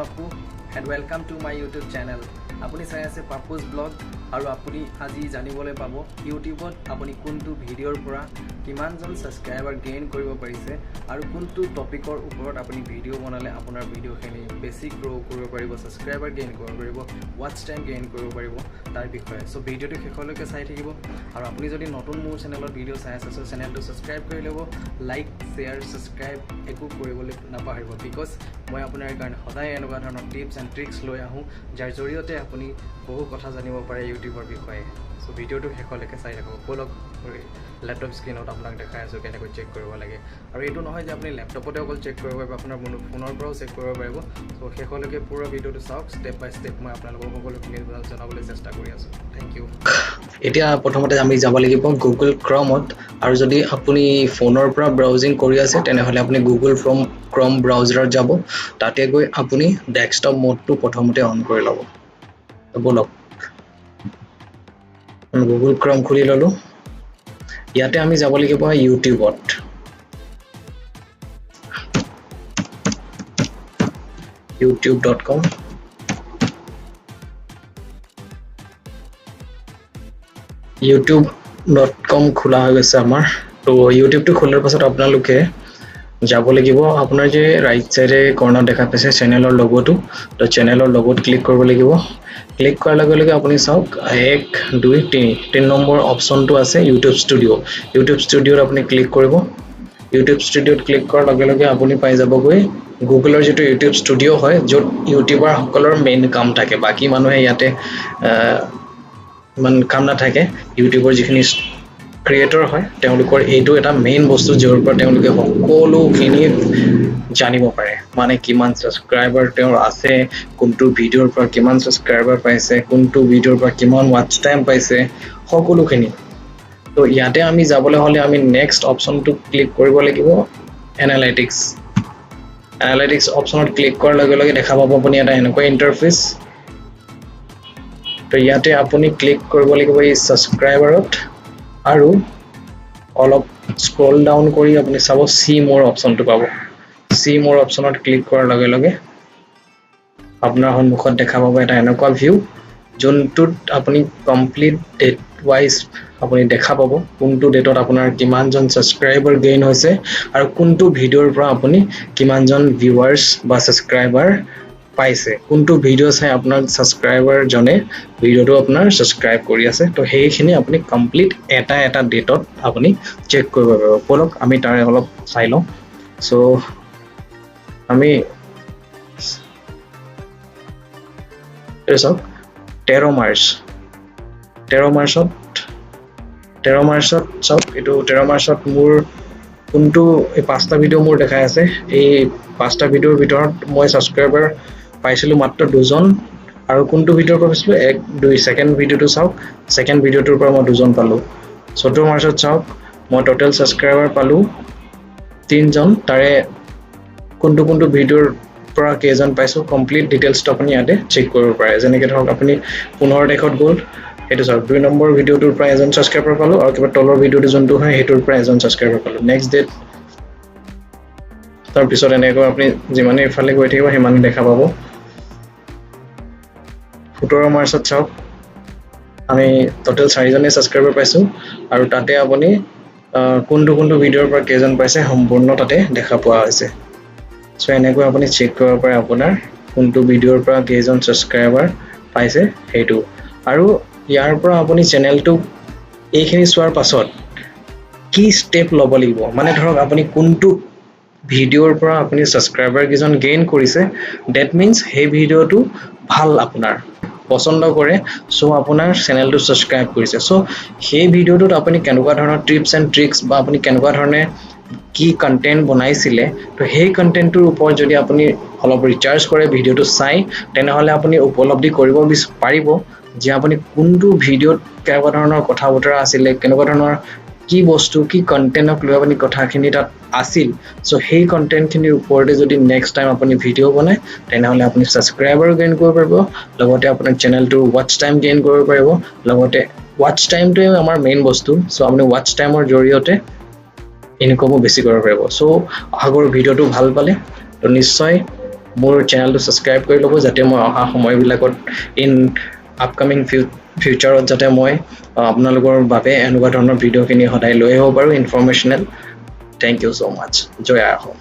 Papu and welcome to my YouTube channel. Apuni sai ase Papu's blog aru apuni aji janibole pabo YouTube ot apuni kuntu video pura kiman jon subscriber gain koribo parise aru kuntu topic or upor apuni video banale apunar video khini basic grow koribo paribo subscriber gain koribo paribo watch time gain koribo paribo tar bikhoye so video to shekholoke sai thakibo aru apuni jodi notun মোৰ channel video sai ase so channel to subscribe kori lebo like share subscribe eku koribole napaharibo because মই আপোনাৰ কাৰণে সদায় এনেকুৱা ধৰণৰ tips and tricks লৈ আহোঁ যাৰ জৰিয়তে আপুনি বহু কথা জানিব পাৰে ইউটিউবৰ বিষয়ে সো ভিডিওটো শেষলৈকে চাই থাকক বলক ল্যাপটপ স্ক্ৰিনত আপোনাক দেখাই আছোঁ কেনেকৈ চেক কৰিব লাগে আৰু এইটো নহয় যে আপুনি ল্যাপটপতে অকল চেক কৰিব পাৰিব আপোনাৰ ফোনৰ পৰাও চেক কৰিব পাৰিব সো শেষলৈকে পুৰা ভিডিওটো চাওক ষ্টেপ বাই ষ্টেপ মই আপোনালোকক সকলোখিনি জনাবলৈ চেষ্টা কৰি আছোঁ থ্যাংক ইউ এতিয়া প্ৰথমতে আমি যাব লাগিব গুগল ক্ৰমত আৰু যদি আপুনি ফোনৰ পৰা ব্ৰাউজিং কৰি আছে তেনেহলে আপুনি গুগল ক্ৰম ব্ৰাউজাৰত যাব তাতে গৈ আপুনি ডেস্কটপ মোডটো প্ৰথমতে অন কৰি ল'ব বলক গুগল ক্ৰম খুলি ললো ইয়াতে আমি যাব লাগিব ইউটিউবত youtube.com youtube.com খোলা হৈ গৈছে আমাৰ তো ইউটিউবটো খোলাৰ পাছত আপোনালোকে যাব লাগিব আপোনাৰ যে ৰাইট সাইডে কৰ্নাৰ দেখা পাইছে চেনেলৰ লোগোটো তো চেনেলৰ লোগোত ক্লিক কৰিব লাগিব ক্লিক কৰাৰ লগে লগে আপুনি চাওক 1 2 3 নম্বৰ অপচনটো আছে ইউটিউব ষ্টুডিওত আপুনি ক্লিক কৰিব ইউটিউব ষ্টুডিওত ক্লিক কৰাৰ লগে লগে আপুনি পাই যাবগৈ গুগলৰ যেটো ইউটিউব ষ্টুডিও হয় য'ত ইউটিউবাৰ সকলৰ মেইন কাম থাকে বাকি মানুহে ইয়াতে মান কাম না থাকে ইউটিউবৰ যিখিনি ক্ৰিয়েটৰ হয় তেওঁলোকৰ এইটো এটা মেইন বস্তু যৰ পৰা তেওঁলোকে সকলোখিনি জানিব পাৰে মানে কিমান সাবস্ক্ৰাইবাৰ তেওঁৰ আছে কোনটো ভিডিওৰ পৰা কিমান সাবস্ক্ৰাইবাৰ পাইছে কোনটো ভিডিওৰ পৰা কিমান ওয়াচ টাইম পাইছে সকলোখিনি তো ইয়াতে আমি যাবলৈ হলে আমি নেক্সট অপচনটো ক্লিক কৰিব লাগিব এনালাইটিক্স অপচনত ক্লিক কৰাৰ লগে লগে দেখা পাব আপুনি এটা এনেকুৱা ইন্টাৰফেস তো ইয়াতে আপুনি ক্লিক কৰিব লাগিব এই সাবস্ক্ৰাইবাৰত আৰু অলপ স্ক্ৰল ডাউন কৰি আপুনি চাব সি মোৰ অপচনটো পাব সি মোৰ অপচনত ক্লিক কৰাৰ লগে লগে আপোনাৰ সন্মুখত দেখা পাব এটা এনেকুৱা ভিউ যোনটোত আপুনি কমপ্লিট ডেট ওয়াইজ আপুনি দেখা পাব কোনটো ডেটত আপোনাৰ কিমান জন সাবস্ক্ৰাইবাৰ গেইন হৈছে আৰু কোনটো ভিডিওৰ পৰা আপুনি কিমান জন ভিউৱাৰ্স বা সাবস্ক্ৰাইবাৰ পাইছে কোনটো ভিডিও চাই আপোনাৰ সাবস্ক্ৰাইবাৰ জনে ভিডিওটো আপোনাৰ সাবস্ক্ৰাইব কৰি আছে তো হেইখিনি আপুনি কমপ্লিট এটা ডেটত আপুনি চেক কৰিব পাৰিব বলক আমি তাৰে অলপ চাই লওঁ সো আমি এসব 13 মাৰ্চত সব এটো 13 মাৰ্চত মোৰ কোনটো এই পাঁচটা ভিডিও মোৰ দেখাই আছে এই পাঁচটা ভিডিওৰ ভিতৰত মই সাবস্ক্ৰাইবাৰ পাইছিলো মাত্ৰ দুজন আৰু কোনটো ভিডিওৰ পৰা পাইছিলো 1 2 সেকেন্ড ভিডিওটো চাওক সেকেন্ড ভিডিওটোৰ পৰা মই দুজন পালো 14 মাৰ্চত চাওক মই টোটাল সাবস্ক্ৰাইবাৰ পালো 3 জন তাৰে কোনটো ভিডিওৰ পৰা কেজন পাইছো কমপ্লিট ডিটেইলছটো আপুনি ইয়াতে চেক কৰিব পাৰে যেনেকৈ ধৰক আপুনি 15 তাৰিখত গ'ল এটো চাওক 2 নম্বৰ ভিডিওটোৰ পৰা এজন সাবস্ক্ৰাইবাৰ পালো আৰু কিবা তলৰ ভিডিওটো যোনটো হয় হেটোৰ পৰা এজন সাবস্ক্ৰাইবাৰ পালো নেক্সট ডেট তাৰ পিছত এনেকৈ আপুনি যিমানে ইফালে গৈ থাকিব হেমানে দেখা পাব 17 মাৰ্চত চাওক আমি টোটাল 4 জনে সাবস্ক্ৰাইবাৰ পাইছো আৰু তাতে আপুনি কোনটো ভিডিওৰ পৰা কেজন পাইছে সম্পূৰ্ণ তাতে দেখা পোৱা হৈছে সো এনেকৈ আপুনি চেক কৰিব পাৰে আপোনাৰ কোনটো ভিডিওৰ পৰা কেজন সাবস্ক্ৰাইবাৰ পাইছে হেতু আৰু ইয়াৰ পৰা আপুনি চেনেলটো এইখিনি চোৱাৰ পাছত কি ষ্টেপ ল'ব লাগিব মানে ধৰক আপুনি কোনটো ভিডিওৰ পৰা আপুনি সাবস্ক্ৰাইবাৰ কিজন গেইন কৰিছে দ্যাট মিন্স সেই ভিডিওটো ভাল আপোনাৰ পছন্দ কৰে সো আপোনাৰ চেনেলটো সাবস্ক্ৰাইব কৰিছে সো সেই ভিডিওটোত আপুনি কেনেকুৱা ধৰণৰ টিপস এণ্ড ট্ৰিক্স বা আপুনি কেনেকুৱা ধৰণে কি কন্টেন্ট বনাইছিলে তো সেই কন্টেন্টৰ ওপৰত যদি আপুনি অলপ ৰিচাৰ্জ কৰে ভিডিওটো চাই তেনেহলে আপুনি উপলব্ধি কৰিব পাৰিব যে আপুনি কোনটো ভিডিওত কেনেকুৱা ধৰণৰ কথা বতৰা আছিল কেনেকুৱা ধৰণৰ কি বস্তু কি কন্টেন্টক লৈ আপুনি কথাখিনি তাত আছিল সো সেই কন্টেন্টখিনিৰ ওপৰতে যদি নেক্সট টাইম আপুনি ভিডিও বনায় তেনেহলে আপুনি সাবস্ক্ৰাইবাৰ গেইন কৰিব পাৰিব লগতে আপোনাৰ চেনেলটো ওয়াচ টাইম গেইন কৰিব পাৰিব লগতে ওয়াচ টাইমটোৱে আমাৰ মেইন বস্তু সো আপুনি ওয়াচ টাইমৰ জৰিয়তে ইনকামো বেছি কৰিব পাৰিব সো আগৰ ভিডিওটো ভাল পালে তো নিশ্চয় মোৰ চেনেলটো ছাবস্ক্ৰাইব কৰি ল'ব যাতে মই অহা সময়বিলাকত ইন আপকামিং ফিউচাৰত যাতে মই আপোনালোকৰ বাবে এনেকুৱা ধৰণৰ ভিডিঅ'খিনি সদায় লৈ আহিব পাৰোঁ informational. Thank you so' much. জয় আই অসম।